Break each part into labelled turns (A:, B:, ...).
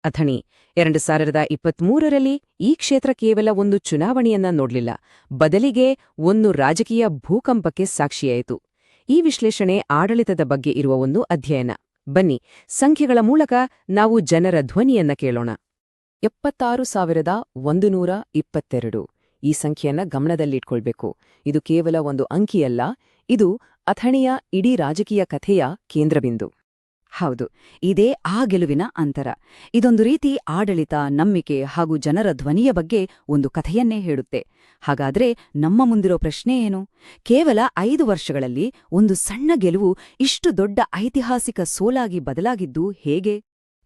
A: ಅಥಣಿ 2023ರಲ್ಲಿ ಈ ಕ್ಷೇತ್ರ ಕೇವಲ ಒಂದು ಚುನಾವಣೆಯನ್ನ ನೋಡ್ಲಿಲ್ಲ, ಬದಲಿಗೆ ಒಂದು ರಾಜಕೀಯ ಭೂಕಂಪಕ್ಕೆ ಸಾಕ್ಷಿಯಾಯಿತು. ಈ ವಿಶ್ಲೇಷಣೆ ಆಡಳಿತದ ಬಗ್ಗೆ ಇರುವ ಒಂದು ಅಧ್ಯಯನ. ಬನ್ನಿ, ಸಂಖ್ಯೆಗಳ ಮೂಲಕ ನಾವು ಜನರ ಧ್ವನಿಯನ್ನ ಕೇಳೋಣ. 76,122. ಈ ಸಂಖ್ಯೆಯನ್ನ ಗಮನದಲ್ಲಿಟ್ಕೊಳ್ಬೇಕು. ಇದು ಕೇವಲ ಒಂದು ಅಂಕಿಯಲ್ಲ, ಇದು ಅಥಣಿಯ ಇಡೀ ರಾಜಕೀಯ ಕಥೆಯ ಕೇಂದ್ರಬಿಂದು.
B: ಹೌದು, ಇದೇ ಆ ಗೆಲುವಿನ ಅಂತರ. ಇದೊಂದು ರೀತಿ ಆಡಳಿತ, ನಂಬಿಕೆ ಹಾಗೂ ಜನರ ಧ್ವನಿಯ ಬಗ್ಗೆ ಒಂದು ಕಥೆಯನ್ನೇ ಹೇಳುತ್ತೆ. ಹಾಗಾದ್ರೆ ನಮ್ಮ ಮುಂದಿರೋ ಪ್ರಶ್ನೆ ಏನು? ಕೇವಲ 5 ವರ್ಷಗಳಲ್ಲಿ ಒಂದು ಸಣ್ಣ ಗೆಲುವು ಇಷ್ಟು ದೊಡ್ಡ ಐತಿಹಾಸಿಕ ಸೋಲಾಗಿ ಬದಲಾಗಿದ್ದು ಹೇಗೆ?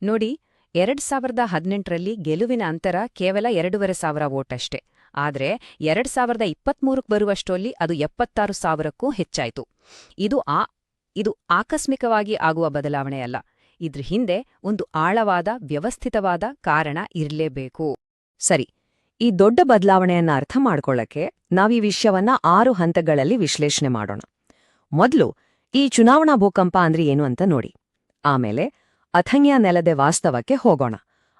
A: ನೋಡಿ, 2018ರಲ್ಲಿ ಗೆಲುವಿನ ಅಂತರ ಕೇವಲ 2,500 ವೋಟ್ ಅಷ್ಟೇ. ಆದ್ರೆ 2023ಕ್ಕೆ ಬರುವಷ್ಟರಲ್ಲಿ ಅದು 76,000ಕ್ಕೂ ಹೆಚ್ಚಾಯಿತು. ಇದು ಆಕಸ್ಮಿಕವಾಗಿ ಆಗುವ ಬದಲಾವಣೆಯಲ್ಲ. ಇದ್ರ ಹಿಂದೆ ಒಂದು ಆಳವಾದ, ವ್ಯವಸ್ಥಿತವಾದ ಕಾರಣ ಇರಲೇಬೇಕು. ಸರಿ, ಈ ದೊಡ್ಡ ಬದಲಾವಣೆಯನ್ನ ಅರ್ಥ ಮಾಡ್ಕೊಳ್ಳಕ್ಕೆ ನಾವೀ ವಿಷಯವನ್ನ 6 ಹಂತಗಳಲ್ಲಿ ವಿಶ್ಲೇಷಣೆ ಮಾಡೋಣ. ಮೊದಲು ಈ ಚುನಾವಣಾ ಭೂಕಂಪ ಅಂದ್ರೆ ಏನು ಅಂತ ನೋಡಿ. ಆಮೇಲೆ ಅಥಣಿಯ ನೆಲದ ವಾಸ್ತವಕ್ಕೆ ಹೋಗೋಣ.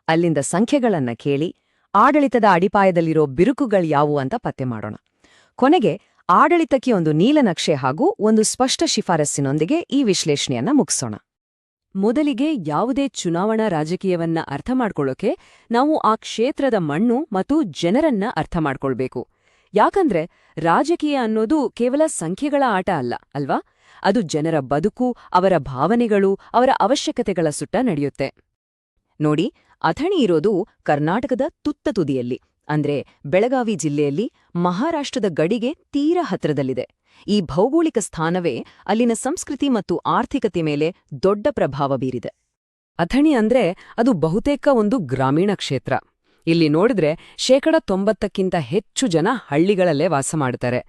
A: ಅಲ್ಲಿಂದ ಸಂಖ್ಯೆಗಳನ್ನ ಕೇಳಿ ಆಡಳಿತದ ಅಡಿಪಾಯದಲ್ಲಿರೋ ಬಿರುಕುಗಳ್ಯಾವು ಅಂತ ಪತ್ತೆ ಮಾಡೋಣ. ಕೊನೆಗೆ ಆಡಳಿತಕ್ಕೆ ಒಂದು ನೀಲನಕ್ಷೆ ಹಾಗೂ ಒಂದು ಸ್ಪಷ್ಟ ಶಿಫಾರಸ್ಸಿನೊಂದಿಗೆ ಈ ವಿಶ್ಲೇಷಣೆಯನ್ನ ಮುಗಿಸೋಣ. ಮೊದಲಿಗೆ ಯಾವುದೇ ಚುನಾವಣಾ ರಾಜಕೀಯವನ್ನ ಅರ್ಥ ಮಾಡ್ಕೊಳ್ಳೋಕೆ ನಾವು ಆ ಕ್ಷೇತ್ರದ ಮಣ್ಣು ಮತ್ತು ಜನರನ್ನ ಅರ್ಥ ಮಾಡ್ಕೊಳ್ಬೇಕು. ಯಾಕಂದ್ರೆ ರಾಜಕೀಯ ಅನ್ನೋದು ಕೇವಲ ಸಂಖ್ಯೆಗಳ ಆಟ ಅಲ್ಲ, ಅಲ್ವಾ? ಅದು ಜನರ ಬದುಕು, ಅವರ ಭಾವನೆಗಳು, ಅವರ ಅವಶ್ಯಕತೆಗಳ ಸುತ್ತ ನಡೆಯುತ್ತೆ. ನೋಡಿ, ಅಥಣಿ ಇರೋದು ಕರ್ನಾಟಕದ ತುತ್ತ ತುದಿಯಲ್ಲಿ, ಅಂದ್ರೆ ಬೆಳಗಾವಿ ಜಿಲ್ಲೆಯಲ್ಲಿ ಮಹಾರಾಷ್ಟ್ರದ ಗಡಿಗೆ ತೀರ ಹತ್ರದಲ್ಲಿದೆ. ಈ ಭೌಗೋಳಿಕ ಸ್ಥಾನವೇ ಅಲ್ಲಿನ ಸಂಸ್ಕೃತಿ ಮತ್ತು ಆರ್ಥಿಕತೆ ಮೇಲೆ ದೊಡ್ಡ ಪ್ರಭಾವ ಬೀರಿದೆ. ಅಥಣಿ ಅಂದ್ರೆ ಅದು ಬಹುತೇಕ ಒಂದು ಗ್ರಾಮೀಣ ಕ್ಷೇತ್ರ. ಇಲ್ಲಿ ನೋಡಿದ್ರೆ 90%ಕ್ಕಿಂತ ಹೆಚ್ಚು ಜನ ಹಳ್ಳಿಗಳಲ್ಲೇ ವಾಸ ಮಾಡುತ್ತಾರೆ.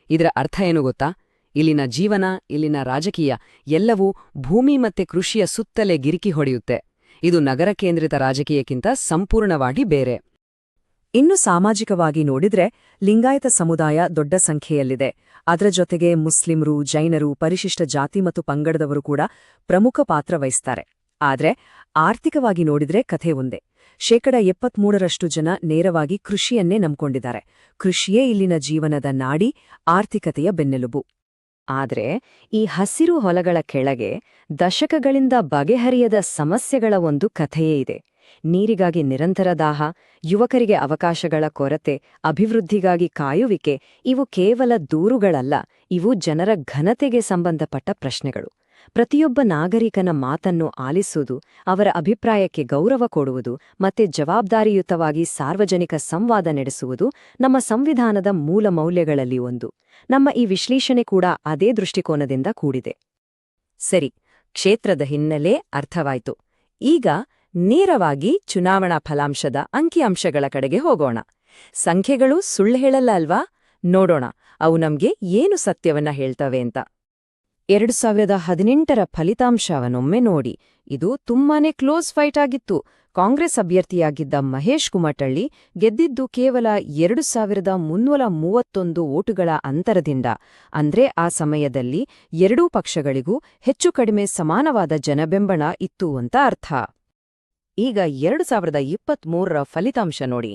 A: ಇದರ ಅರ್ಥ ಏನು ಗೊತ್ತಾ? ಇಲ್ಲಿನ ಜೀವನ, ಇಲ್ಲಿನ ರಾಜಕೀಯ ಎಲ್ಲವೂ ಭೂಮಿ ಮತ್ತೆ ಕೃಷಿಯ ಸುತ್ತಲೇ ಗಿರಿಕಿ ಹೊಡೆಯುತ್ತೆ. ಇದು ನಗರ ಕೇಂದ್ರಿತ ರಾಜಕೀಯಕ್ಕಿಂತ ಸಂಪೂರ್ಣವಾಗಿ ಬೇರೆ. ಇನ್ನು ಸಾಮಾಜಿಕವಾಗಿ ನೋಡಿದ್ರೆ ಲಿಂಗಾಯತ ಸಮುದಾಯ ದೊಡ್ಡ ಸಂಖ್ಯೆಯಲ್ಲಿದೆ. ಅದರ ಜೊತೆಗೆ ಮುಸ್ಲಿಮರು, ಜೈನರು, ಪರಿಶಿಷ್ಟ ಜಾತಿ ಮತ್ತು ಪಂಗಡದವರು ಕೂಡ ಪ್ರಮುಖ ಪಾತ್ರ ವಹಿಸ್ತಾರೆ. ಆದ್ರೆ ಆರ್ಥಿಕವಾಗಿ ನೋಡಿದ್ರೆ ಕಥೆ ಒಂದೇ. 73% ಜನ ನೇರವಾಗಿ ಕೃಷಿಯನ್ನೇ ನಂಬ್ಕೊಂಡಿದ್ದಾರೆ. ಕೃಷಿಯೇ ಇಲ್ಲಿನ ಜೀವನದ ನಾಡಿ, ಆರ್ಥಿಕತೆಯ ಬೆನ್ನೆಲುಬು. ಆದ್ರೆ ಈ ಹಸಿರು ಹೊಲಗಳ ಕೆಳಗೆ ದಶಕಗಳಿಂದ ಬಗೆಹರಿಯದ ಸಮಸ್ಯೆಗಳ ಒಂದು ಕಥೆಯೇ ಇದೆ. ನೀರಿಗಾಗಿ ನಿರಂತರ ದಾಹ, ಯುವಕರಿಗೆ ಅವಕಾಶಗಳ ಕೊರತೆ, ಅಭಿವೃದ್ಧಿಗಾಗಿ ಕಾಯುವಿಕೆ – ಇವು ಕೇವಲ ದೂರುಗಳಲ್ಲ, ಇವು ಜನರ ಘನತೆಗೆ ಸಂಬಂಧಪಟ್ಟ ಪ್ರಶ್ನೆಗಳು. ಪ್ರತಿಯೊಬ್ಬ ನಾಗರಿಕನ ಮಾತನ್ನು ಆಲಿಸುವುದು, ಅವರ ಅಭಿಪ್ರಾಯಕ್ಕೆ ಗೌರವ ಕೊಡುವುದು ಮತ್ತೆ ಜವಾಬ್ದಾರಿಯುತವಾಗಿ ಸಾರ್ವಜನಿಕ ಸಂವಾದ ನಡೆಸುವುದು ನಮ್ಮ ಸಂವಿಧಾನದ ಮೂಲ ಮೌಲ್ಯಗಳಲ್ಲಿ ಒಂದು. ನಮ್ಮ ಈ ವಿಶ್ಲೇಷಣೆ ಕೂಡ ಅದೇ ದೃಷ್ಟಿಕೋನದಿಂದ ಕೂಡಿದೆ. ಸರಿ, ಕ್ಷೇತ್ರದ ಹಿನ್ನೆಲೆ ಅರ್ಥವಾಯ್ತು. ಈಗ ನೇರವಾಗಿ ಚುನಾವಣಾ ಫಲಾಂಶದ ಅಂಕಿಅಂಶಗಳ ಕಡೆಗೆ ಹೋಗೋಣ. ಸಂಖ್ಯೆಗಳು ಸುಳ್ಳು ಹೇಳಲ್ಲ ಅಲ್ವಾ? ನೋಡೋಣ ಅವು ನಮ್ಗೆ ಏನು ಸತ್ಯವನ್ನ ಹೇಳ್ತವೆ ಅಂತ. 2018ರ ಫಲಿತಾಂಶವನ್ನೊಮ್ಮೆ ನೋಡಿ. ಇದು ತುಂಬಾನೇ ಕ್ಲೋಸ್ ಫೈಟ್ ಆಗಿತ್ತು. ಕಾಂಗ್ರೆಸ್ ಅಭ್ಯರ್ಥಿಯಾಗಿದ್ದ ಮಹೇಶ್ ಕುಮಟಳ್ಳಿ ಗೆದ್ದಿದ್ದು ಕೇವಲ 2,331 ವೋಟುಗಳ ಅಂತರದಿಂದ. ಅಂದ್ರೆ ಆ ಸಮಯದಲ್ಲಿ ಎರಡೂ ಪಕ್ಷಗಳಿಗೂ ಹೆಚ್ಚು ಕಡಿಮೆ ಸಮಾನವಾದ ಜನಬೆಂಬಲ ಇತ್ತು ಅಂತ ಅರ್ಥ. ಈಗ 2023ರ ಫಲಿತಾಂಶ ನೋಡಿ.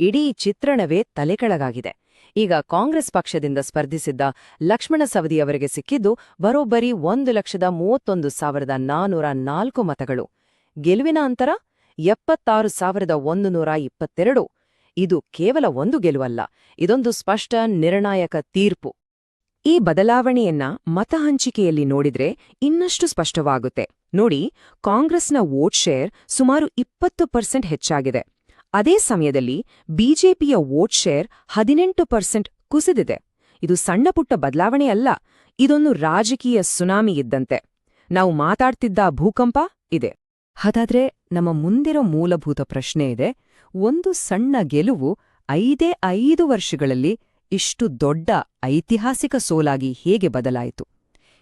A: ಇಡೀ ಚಿತ್ರಣವೇ ತಲೆಕೆಳಗಾಗಿದೆ. ಈಗ ಕಾಂಗ್ರೆಸ್ ಪಕ್ಷದಿಂದ ಸ್ಪರ್ಧಿಸಿದ್ದ ಲಕ್ಷ್ಮಣ ಸವದಿಯವರಿಗೆ ಸಿಕ್ಕಿದ್ದು ಬರೋಬ್ಬರಿ 1,61,404 ಮತಗಳು. ಗೆಲುವಿನ ಅಂತರ 76,122. ಇದು ಕೇವಲ ಒಂದು ಗೆಲುವಲ್ಲ, ಇದೊಂದು ಸ್ಪಷ್ಟ ನಿರ್ಣಾಯಕ ತೀರ್ಪು. ಈ ಬದಲಾವಣೆಯನ್ನ ಮತ ಹಂಚಿಕೆಯಲ್ಲಿ ನೋಡಿದ್ರೆ ಇನ್ನಷ್ಟು ಸ್ಪಷ್ಟವಾಗುತ್ತೆ. ನೋಡಿ, ಕಾಂಗ್ರೆಸ್ನ ವೋಟ್ ಶೇರ್ ಸುಮಾರು 20% ಹೆಚ್ಚಾಗಿದೆ. ಅದೇ ಸಮಯದಲ್ಲಿ ಬಿಜೆಪಿಯ ವೋಟ್ ಶೇರ್ 18% ಕುಸಿದಿದೆ. ಇದು ಸಣ್ಣಪುಟ್ಟ ಬದಲಾವಣೆಯಲ್ಲ, ಇದೊಂದು ರಾಜಕೀಯ ಸುನಾಮಿ ಇದ್ದಂತೆ. ನಾವು ಮಾತಾಡ್ತಿದ್ದ ಭೂಕಂಪ ಇದೆ. ಹಾಗಾದ್ರೆ ನಮ್ಮ ಮುಂದಿರೋ ಮೂಲಭೂತ ಪ್ರಶ್ನೆ ಇದೆ: ಒಂದು ಸಣ್ಣ ಗೆಲುವು 5 ವರ್ಷಗಳಲ್ಲಿ ಇಷ್ಟು ದೊಡ್ಡ ಐತಿಹಾಸಿಕ ಸೋಲಾಗಿ ಹೇಗೆ ಬದಲಾಯಿತು?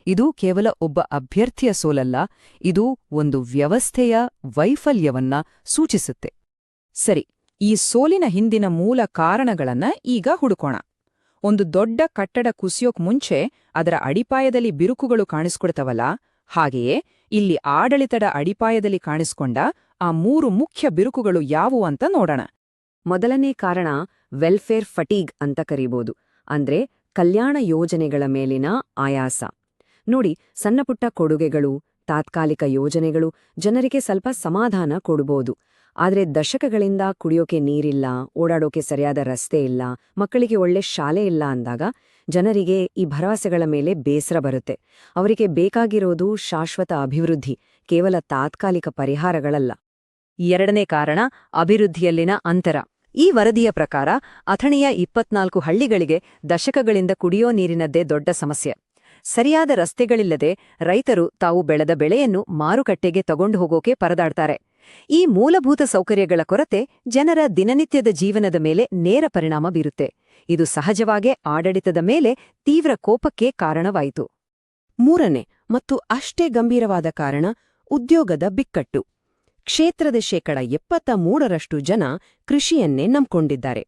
A: ಇದು ಕೇವಲ ಒಬ್ಬ ಅಭ್ಯರ್ಥಿಯ ಸೋಲಲ್ಲ, ಇದು ಒಂದು ವ್ಯವಸ್ಥೆಯ ವೈಫಲ್ಯವನ್ನ ಸೂಚಿಸುತ್ತೆ. ಸರಿ, ಈ ಸೋಲಿನ ಹಿಂದಿನ ಮೂಲ ಕಾರಣಗಳನ್ನ ಈಗ ಹುಡುಕೋಣ. ಒಂದು ದೊಡ್ಡ ಕಟ್ಟಡ ಕುಸಿಯೋಕ್ ಮುಂಚೆ ಅದರ ಅಡಿಪಾಯದಲ್ಲಿ ಬಿರುಕುಗಳು ಕಾಣಿಸ್ಕೊಡ್ತವಲ್ಲ, ಹಾಗೆಯೇ ಇಲ್ಲಿ ಆಡಳಿತದ ಅಡಿಪಾಯದಲ್ಲಿ ಕಾಣಿಸ್ಕೊಂಡ
C: ಆ 3 ಮುಖ್ಯ ಬಿರುಕುಗಳು ಯಾವುವು ಅಂತ ನೋಡೋಣ.
B: ಮೊದಲನೇ ಕಾರಣ ವೆಲ್ಫೇರ್ ಫಟೀಗ್ ಅಂತ ಕರೀಬೋದು. ಅಂದ್ರೆ ಕಲ್ಯಾಣ ಯೋಜನೆಗಳ ಮೇಲಿನ ಆಯಾಸ. ನೋಡಿ, ಸಣ್ಣಪುಟ್ಟ ಕೊಡುಗೆಗಳು, ತಾತ್ಕಾಲಿಕ ಯೋಜನೆಗಳು ಜನರಿಗೆ ಸ್ವಲ್ಪ ಸಮಾಧಾನ ಕೊಡ್ಬೋದು. ಆದ್ರೆ ದಶಕಗಳಿಂದ ಕುಡಿಯೋಕೆ ನೀರಿಲ್ಲ, ಓಡಾಡೋಕೆ ಸರಿಯಾದ ರಸ್ತೆ ಇಲ್ಲ, ಮಕ್ಕಳಿಗೆ ಒಳ್ಳೆ ಶಾಲೆ ಇಲ್ಲ ಅಂದಾಗ ಜನರಿಗೆ ಈ ಭರವಸೆಗಳ ಮೇಲೆ ಬೇಸರ ಬರುತ್ತೆ. ಅವರಿಗೆ ಬೇಕಾಗಿರೋದು ಶಾಶ್ವತ ಅಭಿವೃದ್ಧಿ, ಕೇವಲ ತಾತ್ಕಾಲಿಕ ಪರಿಹಾರಗಳಲ್ಲ.
A: ಎರಡನೇ ಕಾರಣ ಅಭಿವೃದ್ಧಿಯಲ್ಲಿನ ಅಂತರ. ಈ ವರದಿಯ ಪ್ರಕಾರ ಅಥಣಿಯ 24 ಹಳ್ಳಿಗಳಿಗೆ ದಶಕಗಳಿಂದ ಕುಡಿಯೋ ನೀರಿನದ್ದೇ ದೊಡ್ಡ ಸಮಸ್ಯೆ. ಸರಿಯಾದ ರಸ್ತೆಗಳಿಲ್ಲದೆ ರೈತರು ತಾವು ಬೆಳೆದ ಬೆಳೆಯನ್ನು ಮಾರುಕಟ್ಟೆಗೆ ತಗೊಂಡು ಹೋಗೋಕೆ ಪರದಾಡ್ತಾರೆ. ಈ ಮೂಲಭೂತ ಸೌಕರ್ಯಗಳ ಕೊರತೆ ಜನರ ದಿನನಿತ್ಯದ ಜೀವನದ ಮೇಲೆ ನೇರ ಪರಿಣಾಮ ಬೀರುತ್ತೆ. ಇದು ಸಹಜವಾಗೇ ಆಡಳಿತದ ಮೇಲೆ ತೀವ್ರ ಕೋಪಕ್ಕೆ ಕಾರಣವಾಯಿತು.
C: ಮೂರನೇ ಮತ್ತು ಅಷ್ಟೇ ಗಂಭೀರವಾದ ಕಾರಣ ಉದ್ಯೋಗದ ಬಿಕ್ಕಟ್ಟು. ಕ್ಷೇತ್ರದ 73% ಜನ ಕೃಷಿಯನ್ನೇ ನಂಬ್ಕೊಂಡಿದ್ದಾರೆ.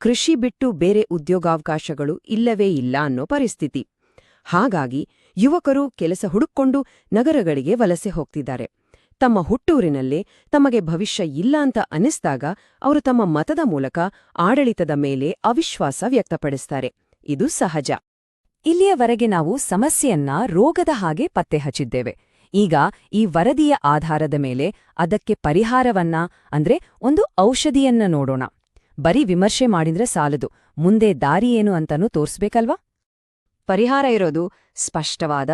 C: ಕೃಷಿ ಬಿಟ್ಟು ಬೇರೆ ಉದ್ಯೋಗಾವಕಾಶಗಳು ಇಲ್ಲವೇ ಇಲ್ಲ ಅನ್ನೋ ಪರಿಸ್ಥಿತಿ. ಹಾಗಾಗಿ ಯುವಕರು ಕೆಲಸ ಹುಡುಕೊಂಡು ನಗರಗಳಿಗೆ ವಲಸೆ ಹೋಗ್ತಿದ್ದಾರೆ. ತಮ್ಮ ಹುಟ್ಟೂರಿನಲ್ಲೇ ತಮಗೆ ಭವಿಷ್ಯ ಇಲ್ಲ ಅಂತ ಅನಿಸ್ದಾಗ ಅವರು ತಮ್ಮ ಮತದ ಮೂಲಕ ಆಡಳಿತದ ಮೇಲೆ ಅವಿಶ್ವಾಸ ವ್ಯಕ್ತಪಡಿಸ್ತಾರೆ. ಇದು ಸಹಜ.
A: ಇಲ್ಲಿಯವರೆಗೆ ನಾವು ಸಮಸ್ಯೆಯನ್ನ ರೋಗದ ಹಾಗೆ ಪತ್ತೆ ಹಚ್ಚಿದ್ದೇವೆ. ಈಗ ಈ ವರದಿಯ ಆಧಾರದ ಮೇಲೆ ಅದಕ್ಕೆ ಪರಿಹಾರವನ್ನ, ಅಂದ್ರೆ ಒಂದು ಔಷಧಿಯನ್ನ ನೋಡೋಣ. ಬರೀ ವಿಮರ್ಶೆ ಮಾಡಿದ್ರೆ ಸಾಲದು, ಮುಂದೆ ದಾರಿಯೇನು ಅಂತನೂ ತೋರ್ಸ್ಬೇಕಲ್ವಾ?
B: ಪರಿಹಾರ ಇರೋದು ಸ್ಪಷ್ಟವಾದ,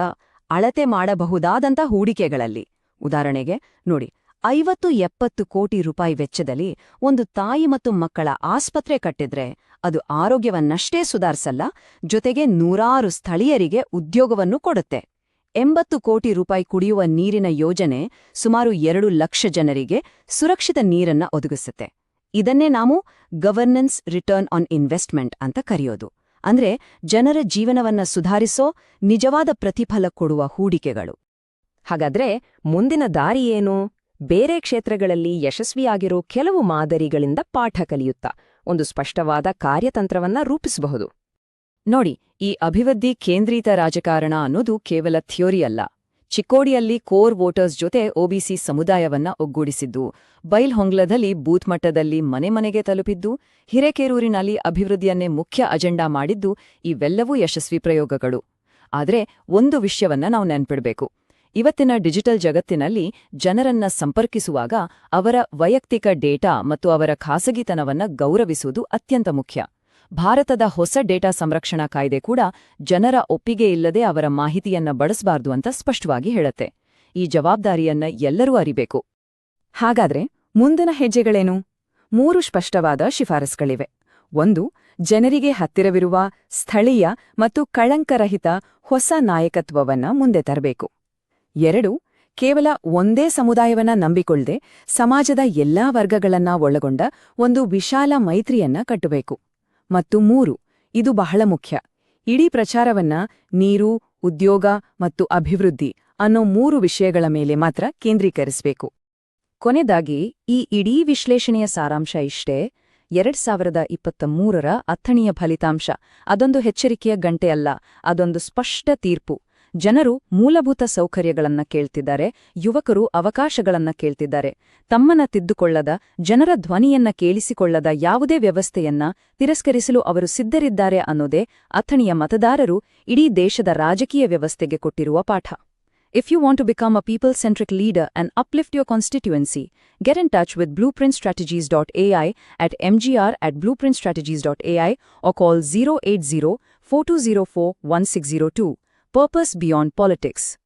B: ಅಳತೆ ಮಾಡಬಹುದಾದಂಥ ಹೂಡಿಕೆಗಳಲ್ಲಿ. ಉದಾಹರಣೆಗೆ ನೋಡಿ, 50-70 ಕೋಟಿ ರೂಪಾಯಿ ವೆಚ್ಚದಲ್ಲಿ ಒಂದು ತಾಯಿ ಮತ್ತು ಮಕ್ಕಳ ಆಸ್ಪತ್ರೆ ಕಟ್ಟಿದ್ರೆ ಅದು ಆರೋಗ್ಯವನ್ನಷ್ಟೇ ಸುಧಾರಿಸಲ್ಲ, ಜೊತೆಗೆ 100 ಸ್ಥಳೀಯರಿಗೆ ಉದ್ಯೋಗವನ್ನು ಕೊಡುತ್ತೆ. 80 ಕೋಟಿ ರೂಪಾಯಿ ಕುಡಿಯುವ ನೀರಿನ ಯೋಜನೆ ಸುಮಾರು 2 ಲಕ್ಷ ಜನರಿಗೆ ಸುರಕ್ಷಿತ ನೀರನ್ನ ಒದಗಿಸುತ್ತೆ. ಇದನ್ನೇ ನಾವು ಗವರ್ನೆನ್ಸ್ ರಿಟರ್ನ್ ಆನ್ ಇನ್ವೆಸ್ಟ್ಮೆಂಟ್ ಅಂತ ಕರೆಯೋದು. ಅಂದ್ರೆ ಜನರ ಜೀವನವನ್ನ ಸುಧಾರಿಸೋ ನಿಜವಾದ ಪ್ರತಿಫಲ ಕೊಡುವ ಹೂಡಿಕೆಗಳು.
A: ಹಾಗಾದ್ರೆ ಮುಂದಿನ ದಾರಿ ಏನು? ಬೇರೆ ಕ್ಷೇತ್ರಗಳಲ್ಲಿ ಯಶಸ್ವಿಯಾಗಿರೋ ಕೆಲವು ಮಾದರಿಗಳಿಂದ ಪಾಠ ಕಲಿಯುತ್ತಾ ಒಂದು ಸ್ಪಷ್ಟವಾದ ಕಾರ್ಯತಂತ್ರವನ್ನ ರೂಪಿಸಬಹುದು. ನೋಡಿ, ಈ ಅಭಿವೃದ್ಧಿ ಕೇಂದ್ರಿತ ರಾಜಕಾರಣ ಅನ್ನೋದು ಕೇವಲ ಥಿಯೋರಿ ಅಲ್ಲ. ಚಿಕ್ಕೋಡಿಯಲ್ಲಿ ಕೋರ್ ವೋಟರ್ಸ್ ಜೊತೆ ಒಬಿಸಿ ಸಮುದಾಯವನ್ನ ಒಗ್ಗೂಡಿಸಿದ್ದು, ಬೈಲ್ಹೊಂಗ್ಲದಲ್ಲಿ ಬೂತ್ ಮಟ್ಟದಲ್ಲಿ ಮನೆ ಮನೆಗೆ ತಲುಪಿದ್ದು, ಹಿರೇಕೆರೂರಿನಲ್ಲಿ ಅಭಿವೃದ್ಧಿಯನ್ನೇ ಮುಖ್ಯ ಅಜೆಂಡಾ ಮಾಡಿದ್ದು, ಇವೆಲ್ಲವೂ ಯಶಸ್ವಿ ಪ್ರಯೋಗಗಳು. ಆದ್ರೆ ಒಂದು ವಿಷಯವನ್ನ ನಾವು ನೆನ್ಪಿಡ್ಬೇಕು. ಇವತ್ತಿನ ಡಿಜಿಟಲ್ ಜಗತ್ತಿನಲ್ಲಿ ಜನರನ್ನ ಸಂಪರ್ಕಿಸುವಾಗ ಅವರ ವೈಯಕ್ತಿಕ ಡೇಟಾ ಮತ್ತು ಅವರ ಖಾಸಗಿತನವನ್ನ ಗೌರವಿಸುವುದು ಅತ್ಯಂತ ಮುಖ್ಯ. ಭಾರತದ ಹೊಸ ಡೇಟಾ ಸಂರಕ್ಷಣಾ ಕಾಯ್ದೆ ಕೂಡ ಜನರ ಒಪ್ಪಿಗೆ ಇಲ್ಲದೆ ಅವರ ಮಾಹಿತಿಯನ್ನ ಬಳಸಬಾರ್ದು ಅಂತ ಸ್ಪಷ್ಟವಾಗಿ ಹೇಳುತ್ತೆ. ಈ ಜವಾಬ್ದಾರಿಯನ್ನ ಎಲ್ಲರೂ ಅರಿಬೇಕು.
C: ಹಾಗಾದ್ರೆ ಮುಂದಿನ ಹೆಜ್ಜೆಗಳೇನು? 3 ಸ್ಪಷ್ಟವಾದ ಶಿಫಾರಸುಗಳಿವೆ. 1. ಜನರಿಗೆ ಹತ್ತಿರವಿರುವ ಸ್ಥಳೀಯ ಮತ್ತು ಕಳಂಕರಹಿತ ಹೊಸ ನಾಯಕತ್ವವನ್ನ ಮುಂದೆ ತರಬೇಕು. 2. ಕೇವಲ ಒಂದೇ ಸಮುದಾಯವನ್ನ ನಂಬಿಕೊಳ್ಳದೆ ಸಮಾಜದ ಎಲ್ಲಾ ವರ್ಗಗಳನ್ನ ಒಳಗೊಂಡ ಒಂದು ವಿಶಾಲ ಮೈತ್ರಿಯನ್ನ ಕಟ್ಟಬೇಕು. ಮತ್ತು 3. ಇದು ಬಹಳ ಮುಖ್ಯ, ಇಡೀ ಪ್ರಚಾರವನ್ನ ನೀರು, ಉದ್ಯೋಗ ಮತ್ತು ಅಭಿವೃದ್ಧಿ ಅನ್ನೋ 3 ವಿಷಯಗಳ ಮೇಲೆ ಮಾತ್ರ ಕೇಂದ್ರೀಕರಿಸಬೇಕು.
A: ಕೊನೆದಾಗಿ ಈ ಇಡೀ ವಿಶ್ಲೇಷಣೆಯ ಸಾರಾಂಶ ಇಷ್ಟೇ: 2023ರ ಅಥಣಿಯ ಫಲಿತಾಂಶ ಅದೊಂದು ಎಚ್ಚರಿಕೆಯ ಗಂಟೆ ಅಲ್ಲ, ಅದೊಂದು ಸ್ಪಷ್ಟ ತೀರ್ಪು. ಜನರು ಮೂಲಭೂತ ಸೌಕರ್ಯಗಳನ್ನ ಕೇಳ್ತಿದ್ದಾರೆ, ಯುವಕರು ಅವಕಾಶಗಳನ್ನ ಕೇಳ್ತಿದ್ದಾರೆ. ತಮ್ಮನ್ನ ತಿದ್ದುಕೊಳ್ಳದ, ಜನರ ಧ್ವನಿಯನ್ನ ಕೇಳಿಸಿಕೊಳ್ಳದ ಯಾವುದೇ ವ್ಯವಸ್ಥೆಯನ್ನ ತಿರಸ್ಕರಿಸಲು ಅವರು ಸಿದ್ಧರಿದ್ದಾರೆ ಅನ್ನೋದೇ ಅಥಣಿಯ ಮತದಾರರು ಇಡೀ ದೇಶದ ರಾಜಕೀಯ ವ್ಯವಸ್ಥೆಗೆ ಕೊಟ್ಟಿರುವ ಪಾಠ. If you want to become a people-centric leader and uplift your constituency, get in touch with blueprintstrategies.ai at mgr@blueprintstrategies.ai or call 080-4204-1602. Purpose Beyond Politics.